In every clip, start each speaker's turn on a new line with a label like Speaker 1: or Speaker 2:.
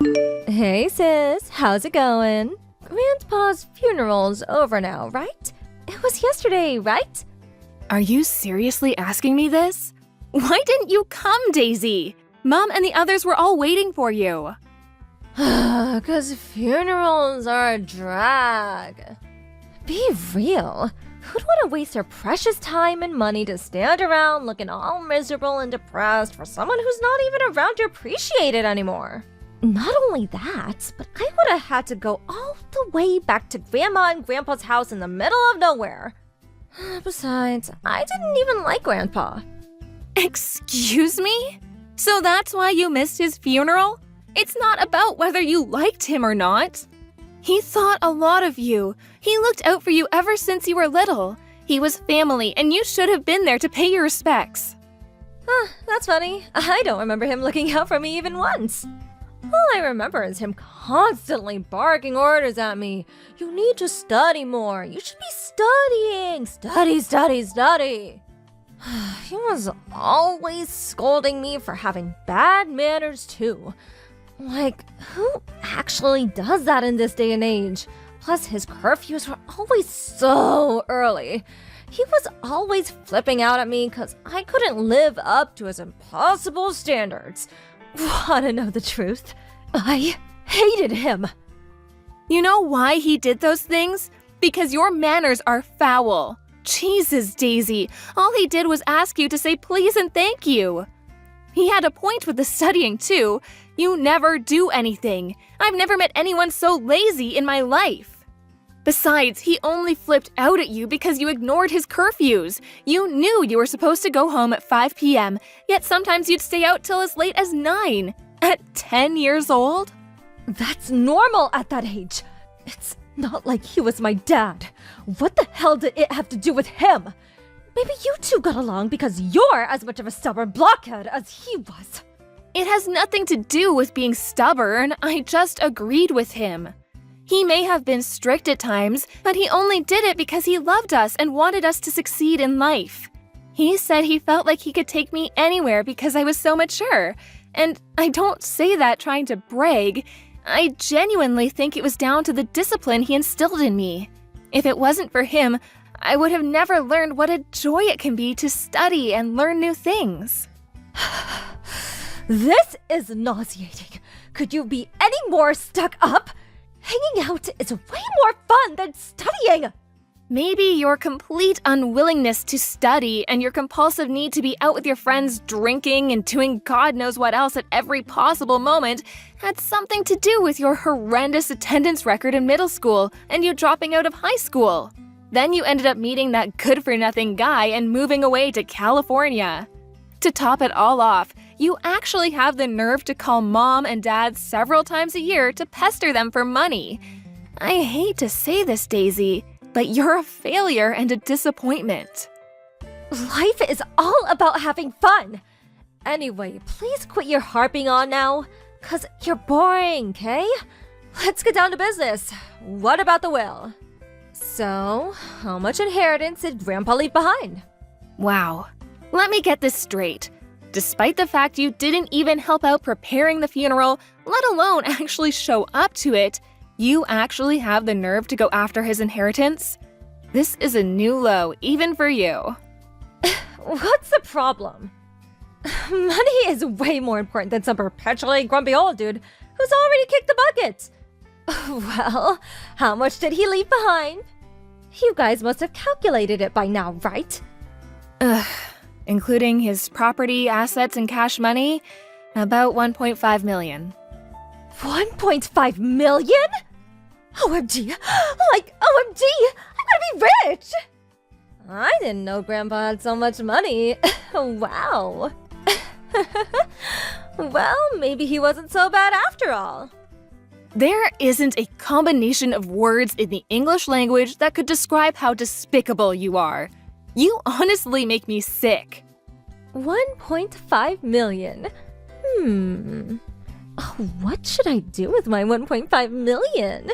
Speaker 1: Hey sis, how's it going? Grandpa's funeral's over now, right? It was yesterday, right?
Speaker 2: Are you seriously asking me this? Why didn't you come, Daisy? Mom and the others were all waiting for you.
Speaker 1: 'Cause funerals are a drag. Be real. Who'd want to waste their precious time and money to stand around looking all miserable and depressed for someone who's not even around to appreciate it anymore? Not only that, but I would have had to go all the way back to Grandma and Grandpa's house in the middle of nowhere. Besides, I didn't even like Grandpa.
Speaker 2: Excuse me? So that's why you missed his funeral? It's not about whether you liked him or not. He thought a lot of you. He looked out for you ever since you were little. He was family, and you should have been there to pay your respects.
Speaker 1: That's funny. I don't remember him looking out for me even once. All I remember is him constantly barking orders at me. You need to study more. You should be studying. Study, study, study. He was always scolding me for having bad manners too. Like, who actually does that in this day and age? Plus, his curfews were always so early. He was always flipping out at me because I couldn't live up to his impossible standards. Wanna know the truth? I hated him.
Speaker 2: You know why he did those things? Because your manners are foul. Jesus, Daisy, all he did was ask you to say please and thank you. He had a point with the studying, too. You never do anything. I've never met anyone so lazy in my life. Besides, he only flipped out at you because you ignored his curfews. You knew you were supposed to go home at 5 p.m., yet sometimes you'd stay out till as late as 9. At 10 years old?
Speaker 1: That's normal at that age. It's not like he was my dad. What the hell did it have to do with him? Maybe you two got along because you're as much of a stubborn blockhead as he was.
Speaker 2: It has nothing to do with being stubborn. I just agreed with him. He may have been strict at times, but he only did it because he loved us and wanted us to succeed in life. He said he felt like he could take me anywhere because I was so mature. And I don't say that trying to brag. I genuinely think it was down to the discipline he instilled in me. If it wasn't for him, I would have never learned what a joy it can be to study and learn new things.
Speaker 1: This is nauseating. Could you be any more stuck up? Hanging out is way more fun than studying.
Speaker 2: Maybe your complete unwillingness to study and your compulsive need to be out with your friends drinking and doing God knows what else at every possible moment had something to do with your horrendous attendance record in middle school and you dropping out of high school. Then you ended up meeting that good-for-nothing guy and moving away to California. To top it all off, you actually have the nerve to call mom and dad several times a year to pester them for money. I hate to say this, Daisy, but you're a failure and a disappointment.
Speaker 1: Life is all about having fun. Anyway, please quit your harping on now, 'cause you're boring, okay? Let's get down to business. What about the will? So, how much inheritance did Grandpa leave behind?
Speaker 2: Wow. Let me get this straight. Despite the fact you didn't even help out preparing the funeral, let alone actually show up to it, you actually have the nerve to go after his inheritance? This is a new low, even for you.
Speaker 1: What's the problem? Money is way more important than some perpetually grumpy old dude who's already kicked the bucket. Well, how much did he leave behind? You guys must have calculated it by now, right?
Speaker 2: Including his property, assets, and cash money, about 1.5 million.
Speaker 1: 1.5 million? OMG! Like, OMG! I'm gonna be rich! I didn't know Grandpa had so much money. Wow. Well, maybe he wasn't so bad after all.
Speaker 2: There isn't a combination of words in the English language that could describe how despicable you are. You honestly make me sick.
Speaker 1: 1.5 million. Oh, what should I do with my 1.5 million?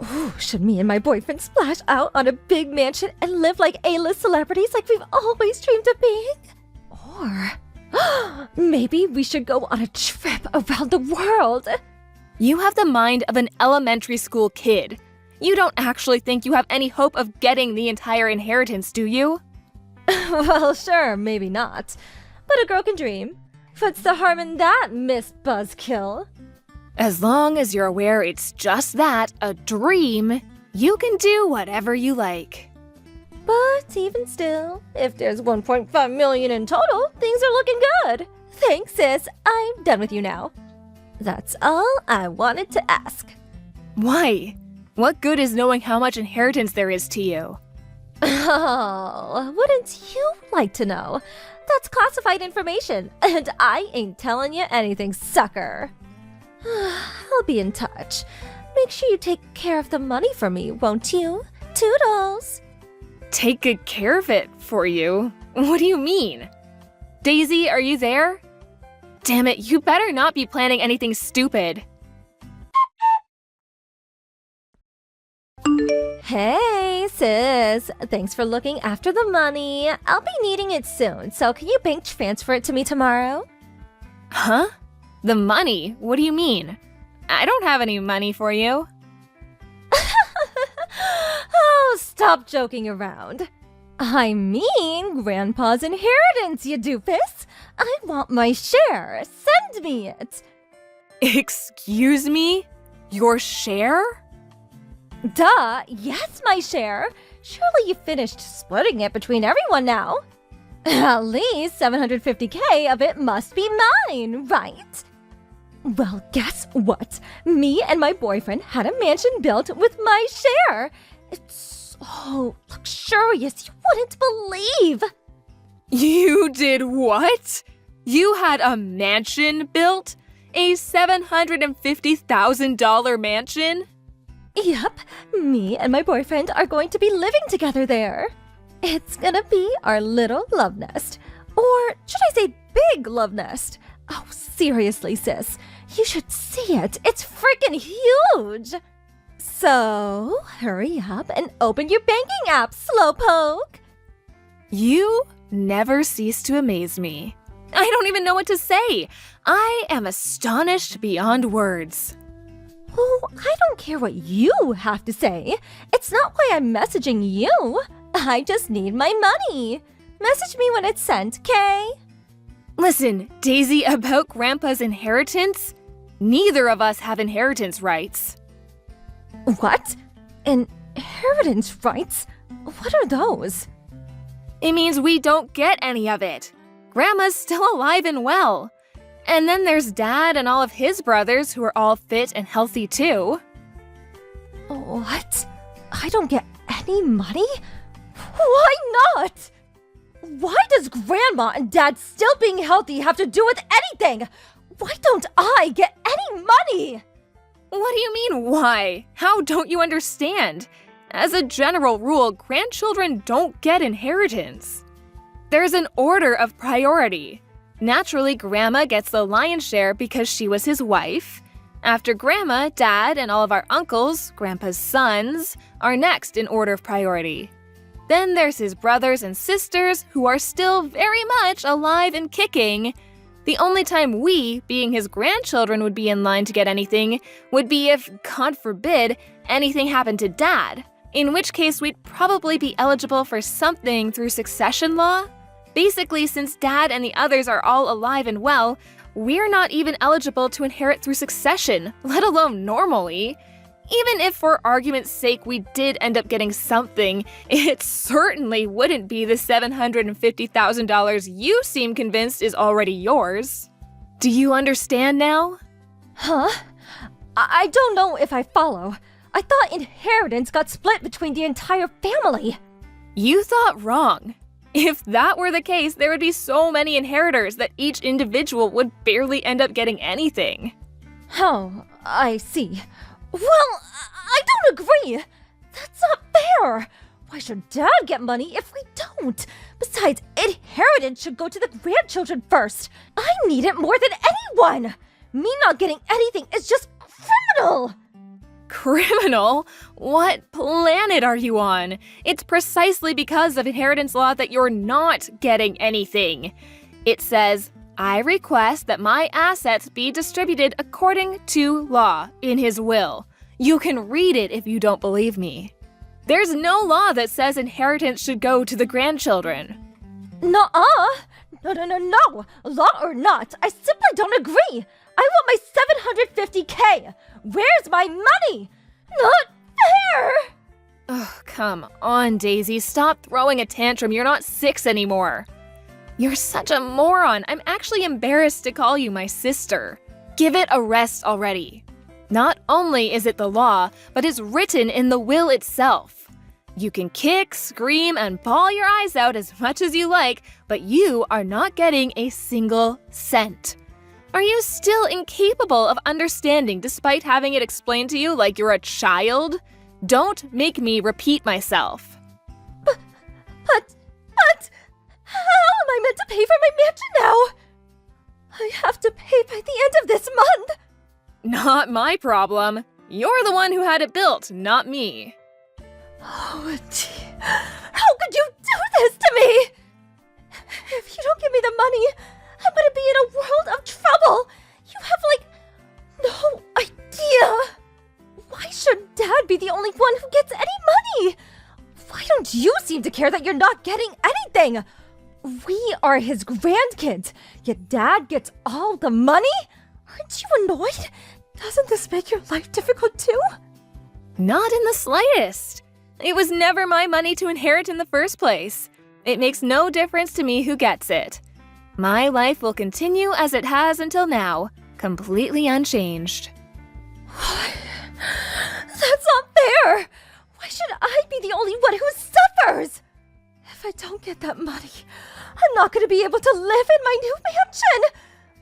Speaker 1: Ooh, should me and my boyfriend splash out on a big mansion and live like A-list celebrities like we've always dreamed of being? Or maybe we should go on a trip around the world.
Speaker 2: You have the mind of an elementary school kid. You don't actually think you have any hope of getting the entire inheritance, do you?
Speaker 1: Well, sure, maybe not. But a girl can dream. What's the harm in that, Miss Buzzkill?
Speaker 2: As long as you're aware it's just that, a dream, you can do whatever you like.
Speaker 1: But even still, if there's 1.5 million in total, things are looking good. Thanks, sis. I'm done with you now. That's all I wanted to ask.
Speaker 2: Why? What good is knowing how much inheritance there is to you?
Speaker 1: Oh, wouldn't you like to know? That's classified information, and I ain't telling you anything, sucker. I'll be in touch. Make sure you take care of the money for me, won't you? Toodles!
Speaker 2: Take good care of it for you? What do you mean? Daisy, are you there? Damn it, you better not be planning anything stupid.
Speaker 1: Hey, sis. Thanks for looking after the money. I'll be needing it soon, so can you bank transfer it to me tomorrow?
Speaker 2: Huh? The money? What do you mean? I don't have any money for you.
Speaker 1: Oh, stop joking around. I mean, Grandpa's inheritance, you doofus. I want my share. Send me it.
Speaker 2: Excuse me? Your share?
Speaker 1: Duh, yes, my share. Surely you finished splitting it between everyone now. At least 750K of it must be mine, right? Well, guess what? Me and my boyfriend had a mansion built with my share. It's so luxurious you wouldn't believe.
Speaker 2: You did what? You had a mansion built? A $750,000 mansion?
Speaker 1: Yep, me and my boyfriend are going to be living together there. It's gonna be our little love nest. Or should I say big love nest? Oh, seriously, sis. You should see it. It's freaking huge. So, hurry up and open your banking app, slowpoke.
Speaker 2: You never cease to amaze me. I don't even know what to say. I am astonished beyond words.
Speaker 1: Oh, I don't care what you have to say. It's not why I'm messaging you. I just need my money. Message me when it's sent, Kay?
Speaker 2: Listen, Daisy, about Grandpa's inheritance, neither of us have inheritance rights.
Speaker 1: What? Inheritance rights? What are those?
Speaker 2: It means we don't get any of it. Grandma's still alive and well. And then there's Dad and all of his brothers who are all fit and healthy too.
Speaker 1: What? I don't get any money? Why not? Why does Grandma and Dad still being healthy have to do with anything? Why don't I get any money?
Speaker 2: What do you mean, why? How don't you understand? As a general rule, grandchildren don't get inheritance. There's an order of priority. Naturally, Grandma gets the lion's share because she was his wife. After Grandma, Dad, and all of our uncles, Grandpa's sons, are next in order of priority. Then there's his brothers and sisters who are still very much alive and kicking. The only time we, being his grandchildren, would be in line to get anything would be if, God forbid, anything happened to Dad, in which case we'd probably be eligible for something through succession law. Basically, since Dad and the others are all alive and well, we're not even eligible to inherit through succession, let alone normally. Even if for argument's sake we did end up getting something, it certainly wouldn't be the $750,000 you seem convinced is already yours. Do you understand now?
Speaker 1: Huh? I don't know if I follow. I thought inheritance got split between the entire family.
Speaker 2: You thought wrong. If that were the case, there would be so many inheritors that each individual would barely end up getting anything.
Speaker 1: Oh, I see. Well, I don't agree. That's not fair. Why should Dad get money if we don't? Besides, inheritance should go to the grandchildren first. I need it more than anyone. Me not getting anything is just criminal.
Speaker 2: Criminal? What planet are you on? It's precisely because of inheritance law that you're not getting anything. It says, I request that my assets be distributed according to law in his will. You can read it if you don't believe me. There's no law that says inheritance should go to the grandchildren.
Speaker 1: Nuh-uh. No. Law or not, I simply don't agree. I want my $750K. Where's my money? Not fair.
Speaker 2: Oh, come on, Daisy. Stop throwing a tantrum. You're not 6 anymore. You're such a moron. I'm actually embarrassed to call you my sister. Give it a rest already. Not only is it the law, but it's written in the will itself. You can kick, scream, and bawl your eyes out as much as you like, but you are not getting a single cent. Are you still incapable of understanding despite having it explained to you like you're a child? Don't make me repeat myself.
Speaker 1: But, how am I meant to pay for my mansion now? I have to pay by the end of this month.
Speaker 2: Not my problem. You're the one who had it built, not me.
Speaker 1: Oh, gee. How could you do this to me? If you don't give me the money, I'm gonna be in a world of trouble. You have, no idea. Why should Dad be the only one who gets any money? Why don't you seem to care that you're not getting anything? We are his grandkids, yet Dad gets all the money? Aren't you annoyed? Doesn't this make your life difficult too?
Speaker 2: Not in the slightest. It was never my money to inherit in the first place. It makes no difference to me who gets it. My life will continue as it has until now, completely unchanged.
Speaker 1: That's not fair! Why should I be the only one who suffers? If I don't get that money, I'm not going to be able to live in my new mansion!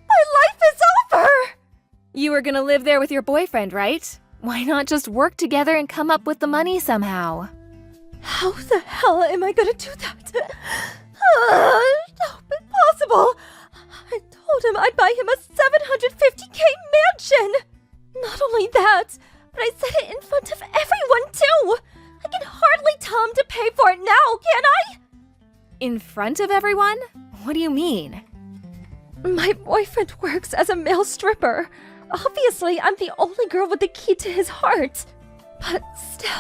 Speaker 1: My life is over!
Speaker 2: You were gonna live there with your boyfriend, right? Why not just work together and come up with the money somehow?
Speaker 1: How the hell am I gonna do that? No, impossible! I told him I'd buy him a $750K mansion! Not only that, but I said it in front of everyone too! I can hardly tell him to pay for it now, can I?
Speaker 2: In front of everyone? What do you mean?
Speaker 1: My boyfriend works as a male stripper. Obviously, I'm the only girl with the key to his heart. But still,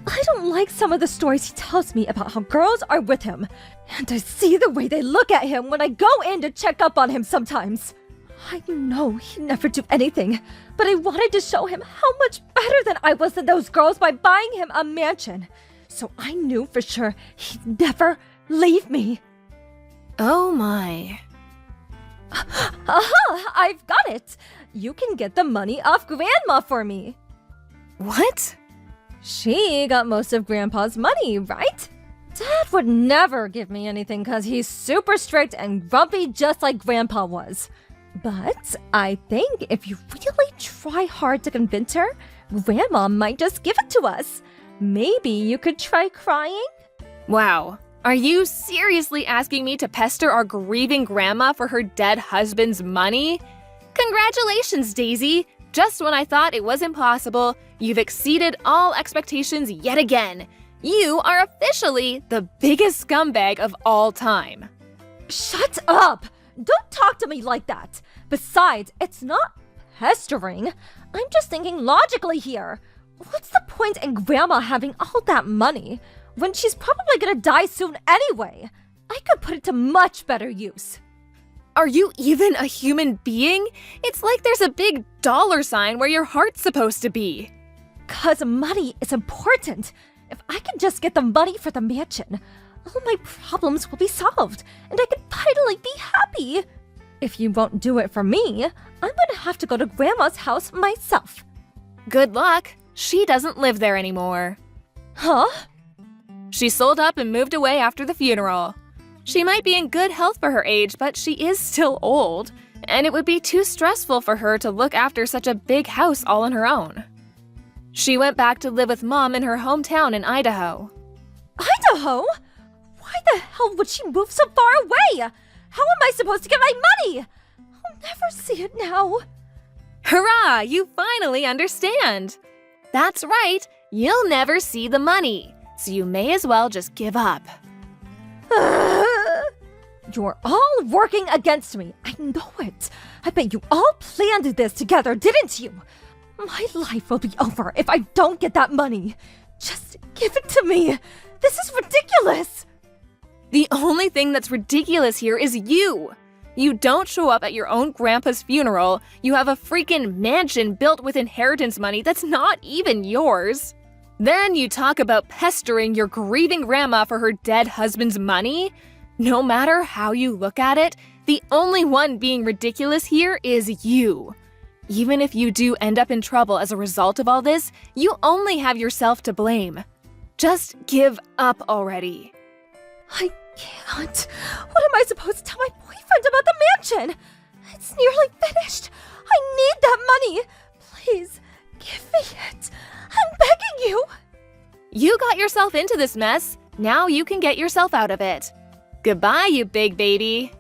Speaker 1: I don't like some of the stories he tells me about how girls are with him. And I see the way they look at him when I go in to check up on him sometimes. I know he'd never do anything, but I wanted to show him how much better than I was than those girls by buying him a mansion. So I knew for sure he'd never leave me.
Speaker 2: Oh my.
Speaker 1: Aha! I've got it! You can get the money off Grandma for me.
Speaker 2: What?
Speaker 1: She got most of Grandpa's money, right? Dad would never give me anything because he's super strict and grumpy just like Grandpa was. But I think if you really try hard to convince her, Grandma might just give it to us. Maybe you could try crying?
Speaker 2: Wow. Are you seriously asking me to pester our grieving grandma for her dead husband's money? Congratulations, Daisy! Just when I thought it was impossible, you've exceeded all expectations yet again. You are officially the biggest scumbag of all time.
Speaker 1: Shut up! Don't talk to me like that. Besides, it's not pestering. I'm just thinking logically here. What's the point in Grandma having all that money when she's probably gonna die soon anyway? I could put it to much better use.
Speaker 2: Are you even a human being? It's like there's a big dollar sign where your heart's supposed to be.
Speaker 1: 'Cause money is important. If I can just get the money for the mansion, all my problems will be solved, and I can finally be happy. If you won't do it for me, I'm gonna have to go to Grandma's house myself.
Speaker 2: Good luck. She doesn't live there anymore.
Speaker 1: Huh?
Speaker 2: She sold up and moved away after the funeral. She might be in good health for her age, but she is still old, and it would be too stressful for her to look after such a big house all on her own. She went back to live with Mom in her hometown in Idaho.
Speaker 1: Idaho? Why the hell would she move so far away? How am I supposed to get my money? I'll never see it now.
Speaker 2: Hurrah! You finally understand! That's right, you'll never see the money, so you may as well just give up.
Speaker 1: You're all working against me. I know it. I bet you all planned this together, didn't you? My life will be over if I don't get that money. Just give it to me. This is ridiculous.
Speaker 2: The only thing that's ridiculous here is you. You don't show up at your own grandpa's funeral. You have a freaking mansion built with inheritance money that's not even yours. Then you talk about pestering your grieving grandma for her dead husband's money? No matter how you look at it, the only one being ridiculous here is you. Even if you do end up in trouble as a result of all this, you only have yourself to blame. Just give up already.
Speaker 1: I can't. What am I supposed to tell my boyfriend about the mansion? It's nearly finished. I need that money. Please, give me it. I'm begging you.
Speaker 2: You got yourself into this mess. Now you can get yourself out of it. Goodbye, you big baby.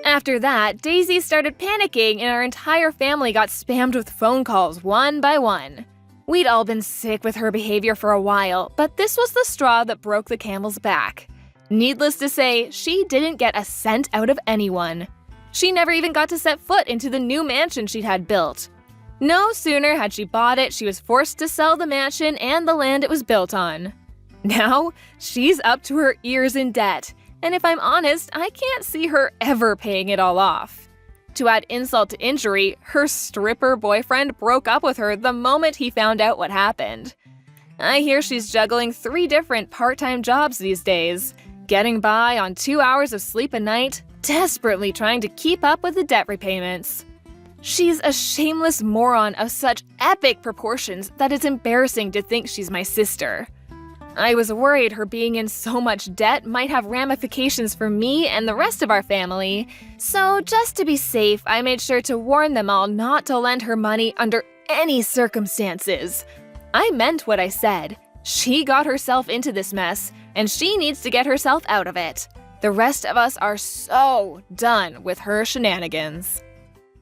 Speaker 2: After that, Daisy started panicking and our entire family got spammed with phone calls one by one. We'd all been sick with her behavior for a while, but this was the straw that broke the camel's back. Needless to say, she didn't get a cent out of anyone. She never even got to set foot into the new mansion she'd had built. No sooner had she bought it, she was forced to sell the mansion and the land it was built on. Now, she's up to her ears in debt, and if I'm honest, I can't see her ever paying it all off. To add insult to injury, her stripper boyfriend broke up with her the moment he found out what happened. I hear she's juggling 3 different part-time jobs these days, getting by on 2 hours of sleep a night, desperately trying to keep up with the debt repayments. She's a shameless moron of such epic proportions that it's embarrassing to think she's my sister. I was worried her being in so much debt might have ramifications for me and the rest of our family, so just to be safe, I made sure to warn them all not to lend her money under any circumstances. I meant what I said. She got herself into this mess, and she needs to get herself out of it. The rest of us are so done with her shenanigans.